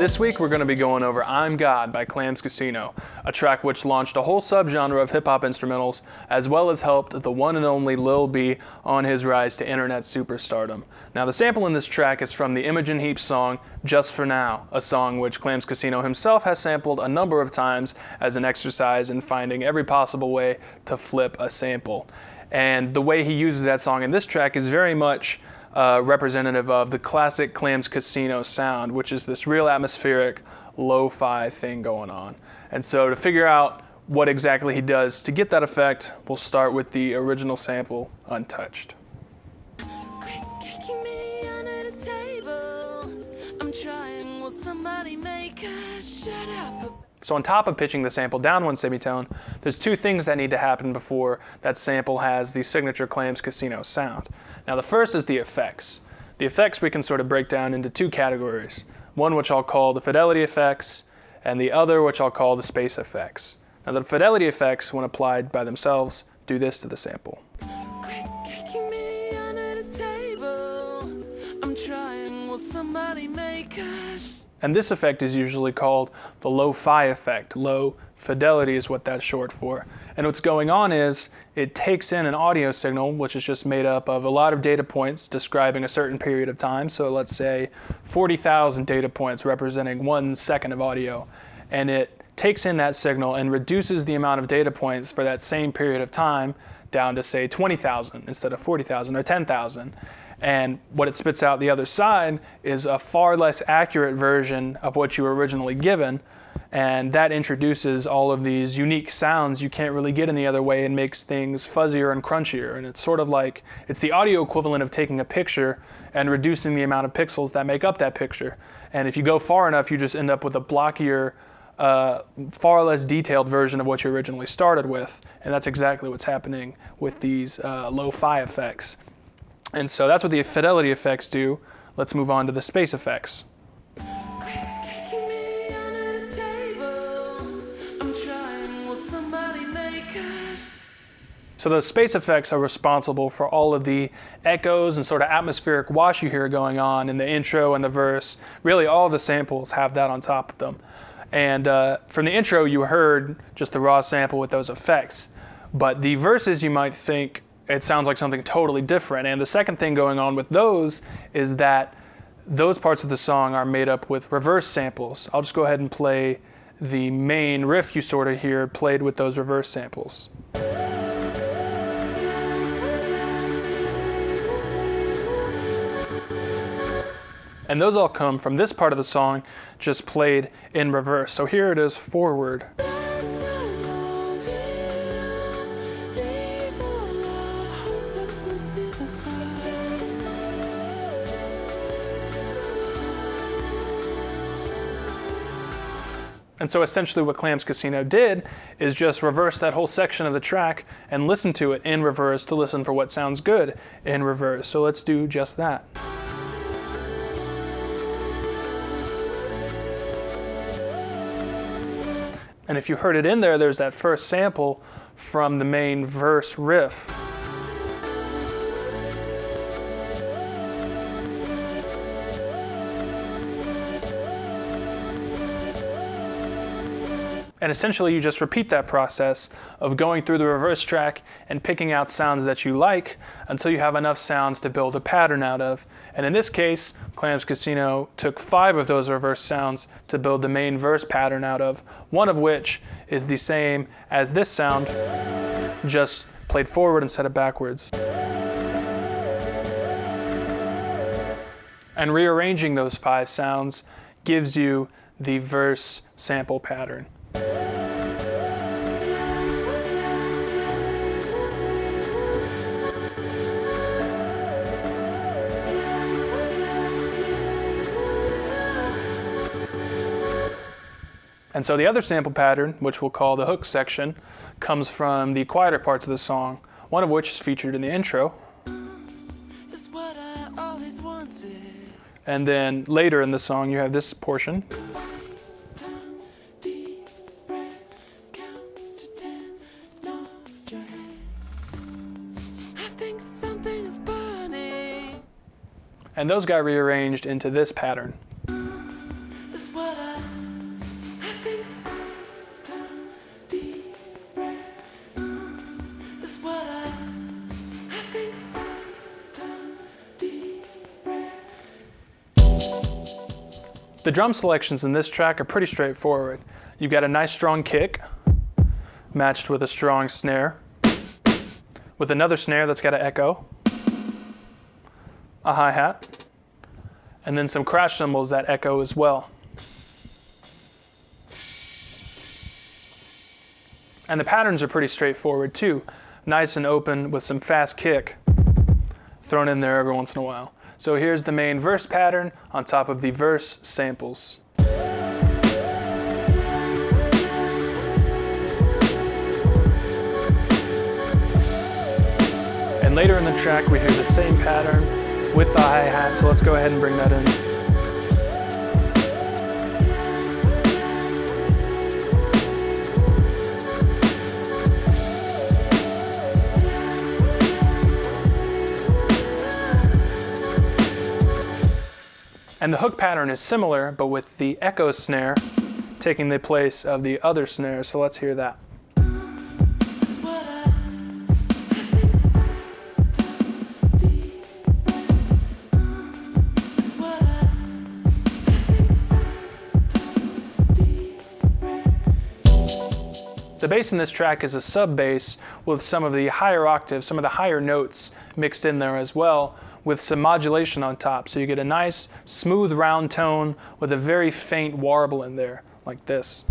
This week we're going to be going over I'm God by Clams Casino, a track which launched a whole subgenre of hip-hop instrumentals, as well as helped the one and only Lil B on his rise to internet superstardom. Now the sample in this track is from the Imogen Heap song Just For Now, a song which Clams Casino himself has sampled a number of times as an exercise in finding every possible way to flip a sample. And the way he uses that song in this track is very much representative of the classic Clams Casino sound, which is this real atmospheric lo-fi thing going on. And so to figure out what exactly he does to get that effect, we'll start with the original sample, untouched. So on top of pitching the sample down one semitone, there's two things that need to happen before that sample has the signature Clams Casino sound. Now the first is the effects. The effects we can sort of break down into two categories. One which I'll call the fidelity effects, and the other which I'll call the space effects. Now the fidelity effects, when applied by themselves, do this to the sample. And this effect is usually called the lo-fi effect. Low fidelity is what that's short for. And what's going on is it takes in an audio signal, which is just made up of a lot of data points describing a certain period of time. So let's say 40,000 data points representing 1 second of audio. And it takes in that signal and reduces the amount of data points for that same period of time down to say 20,000 instead of 40,000 or 10,000. And what it spits out the other side is a far less accurate version of what you were originally given, and that introduces all of these unique sounds you can't really get any other way and makes things fuzzier and crunchier. And it's sort of like, it's the audio equivalent of taking a picture and reducing the amount of pixels that make up that picture. And if you go far enough, you just end up with a blockier, far less detailed version of what you originally started with. And that's exactly what's happening with these lo-fi effects. And so that's what the fidelity effects do. Let's move on to the space effects. So those space effects are responsible for all of the echoes and sort of atmospheric wash you hear going on in the intro and the verse. Really all of the samples have that on top of them. And from the intro you heard just the raw sample with those effects. But the verses you might think it sounds like something totally different. And the second thing going on with those is that those parts of the song are made up with reverse samples. I'll just go ahead and play the main riff you sort of hear played with those reverse samples. And those all come from this part of the song just played in reverse. So here it is forward. And so essentially what Clams Casino did is just reverse that whole section of the track and listen to it in reverse to listen for what sounds good in reverse. So let's do just that. And if you heard it in there, there's that first sample from the main verse riff. And essentially you just repeat that process of going through the reverse track and picking out sounds that you like until you have enough sounds to build a pattern out of. And in this case, Clams Casino took 5 of those reverse sounds to build the main verse pattern out of, one of which is the same as this sound, just played forward instead of backwards. And rearranging those 5 sounds gives you the verse sample pattern. And so the other sample pattern, which we'll call the hook section, comes from the quieter parts of the song, one of which is featured in the intro. And then later in the song you have this portion. And those got rearranged into this pattern. The drum selections in this track are pretty straightforward. You've got a nice strong kick, matched with a strong snare, with another snare that's got an echo, a hi-hat, and then some crash cymbals that echo as well. And the patterns are pretty straightforward too. Nice and open with some fast kick thrown in there every once in a while. So here's the main verse pattern on top of the verse samples. And later in the track we hear the same pattern with the hi-hat, so let's go ahead and bring that in. And the hook pattern is similar, but with the echo snare taking the place of the other snare, so let's hear that. The bass in this track is a sub bass with some of the higher octaves, some of the higher notes mixed in there as well, with some modulation on top. So you get a nice, smooth, round tone with a very faint warble in there, like this.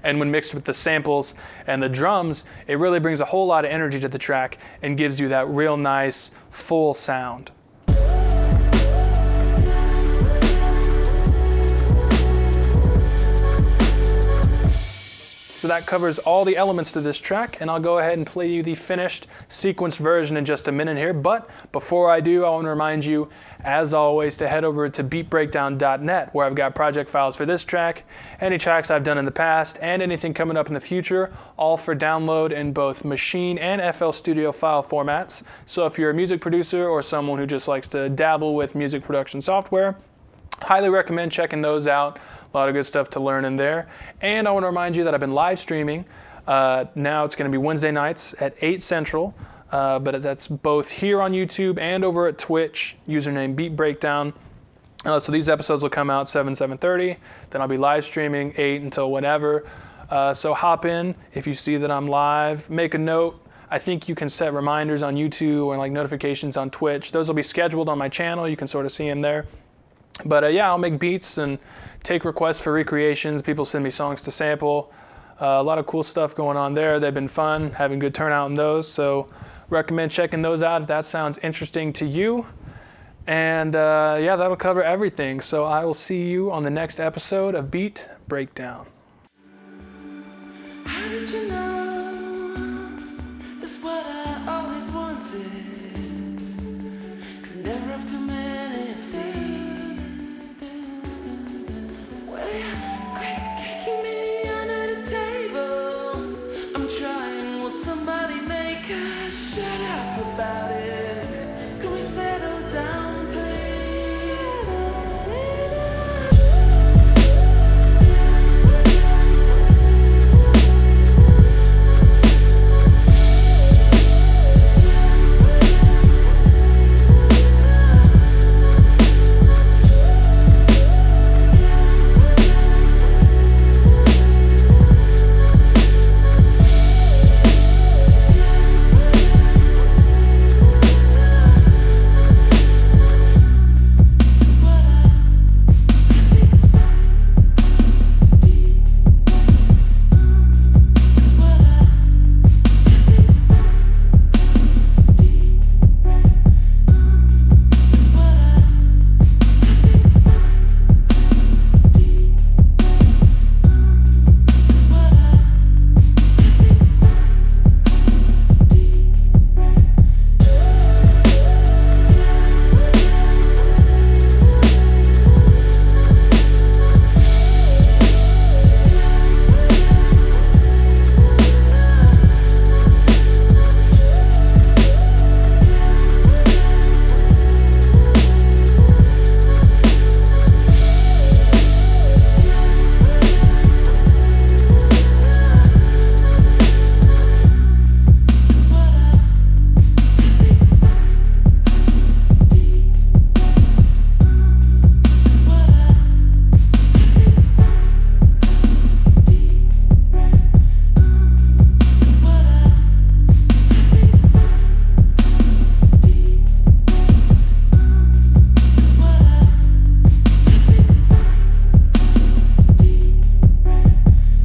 And when mixed with the samples and the drums, it really brings a whole lot of energy to the track and gives you that real nice, full sound. So that covers all the elements to this track, and I'll go ahead and play you the finished sequenced version in just a minute here. But before I do, I want to remind you, as always, to head over to beatbreakdown.net, where I've got project files for this track, any tracks I've done in the past, and anything coming up in the future, all for download in both Machine and FL Studio file formats. So if you're a music producer or someone who just likes to dabble with music production software, highly recommend checking those out. A lot of good stuff to learn in there. And I want to remind you that I've been live streaming. Now it's going to be Wednesday nights at 8 Central, but that's both here on YouTube and over at Twitch, username Beat Breakdown. So these episodes will come out 7:30. Then I'll be live streaming 8 until whenever. So hop in if you see that I'm live. Make a note. I think you can set reminders on YouTube or like notifications on Twitch. Those will be scheduled on my channel. You can sort of see them there. But yeah, I'll make beats and take requests for recreations. People send me songs to sample. A lot of cool stuff going on there. They've been fun, having good turnout in those. So recommend checking those out if that sounds interesting to you. And yeah, that'll cover everything. So I will see you on the next episode of Beat Breakdown.